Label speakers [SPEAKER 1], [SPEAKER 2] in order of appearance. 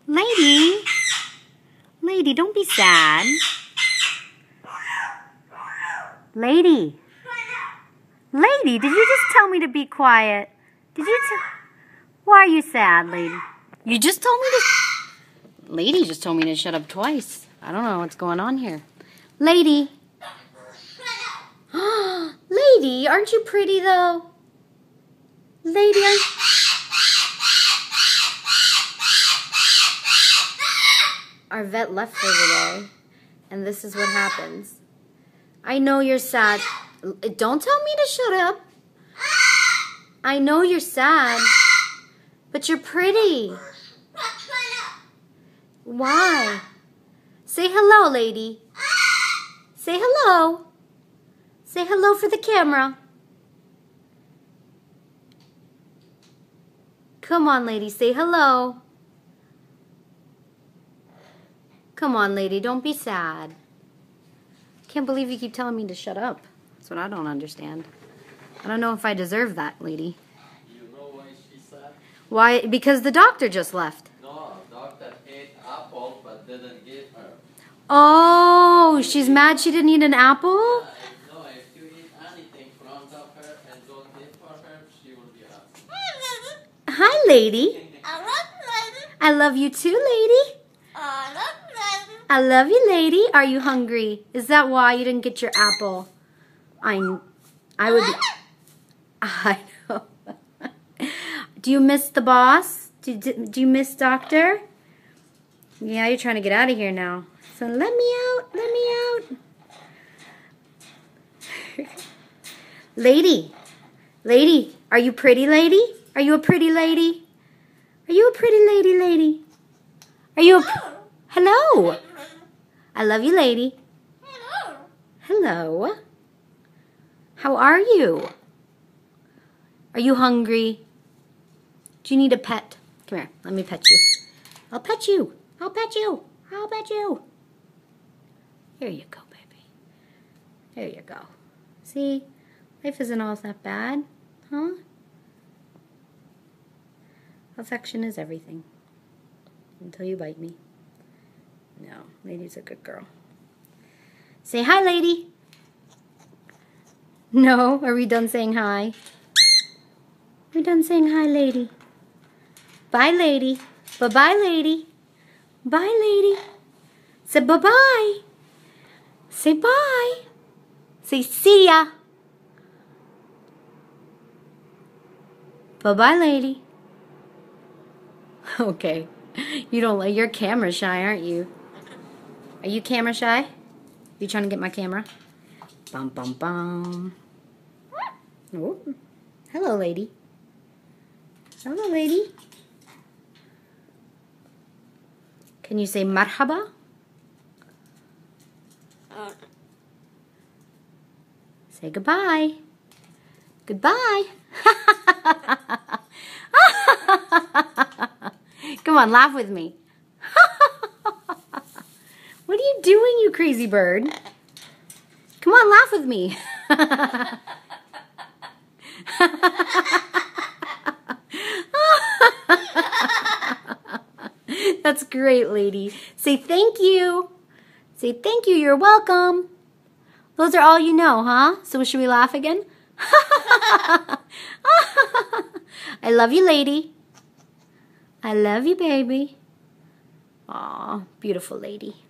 [SPEAKER 1] Lady. Lady, don't be sad. Lady. Lady, did you just tell me to be quiet? Did you Why are you sad, lady? You just told me to... Lady just told me to shut up twice. I don't know what's going on here. Lady. Lady, aren't you pretty though? Lady, Our vet left for the day, and this is what happens. I know you're sad. Don't tell me to shut up. I know you're sad, but you're pretty. Why? Say hello, lady. Say hello. Say hello for the camera. Come on, lady, say hello. Come on, lady, don't be sad. Can't believe you keep telling me to shut up. That's what I don't understand. I don't know if I deserve that, lady.
[SPEAKER 2] You know why she's sad?
[SPEAKER 1] Why? Because the doctor just left.
[SPEAKER 2] No, doctor ate apple but didn't give her.
[SPEAKER 1] Oh, she's mad she didn't eat an apple?
[SPEAKER 2] No, if you eat anything in front of her and don't give for her, she will be happy.
[SPEAKER 1] Hi, lady. I love you too, lady. I love you, lady. Are you hungry? Is that why you didn't get your apple? I would be... I know. Do you miss the boss? Do you miss doctor? Yeah, you're trying to get out of here now. So let me out. Let me out. Lady. Lady. Are you pretty, lady? Are you a pretty lady? Are you a pretty lady, lady? Are you a... Hello. I love you, lady.
[SPEAKER 3] Hello.
[SPEAKER 1] Hello. How are you? Are you hungry? Do you need a pet? Come here. Let me pet you. I'll pet you. I'll pet you. I'll pet you. Here you go, baby. There you go. See? Life isn't all that bad. Huh? Affection is everything. Until you bite me. No, lady's a good girl. Say hi, lady. No, are we done saying hi? We're done saying hi, lady. Bye, lady. Bye-bye, lady. Bye, lady. Say bye-bye. Say bye. Say see ya. Bye-bye, lady. Okay. You don't like... You're camera shy, aren't you? Are you camera shy? You trying to get my camera? Bum, bum, bum. Oh. Hello, lady. Hello, lady. Can you say marhaba? Say goodbye. Goodbye. Come on, laugh with me. What are you doing, you crazy bird? Come on, laugh with me. That's great, lady. Say thank you. Say thank you, you're welcome. Those are all you know, huh? So should we laugh again? I love you, lady. I love you, baby. Aw, beautiful lady.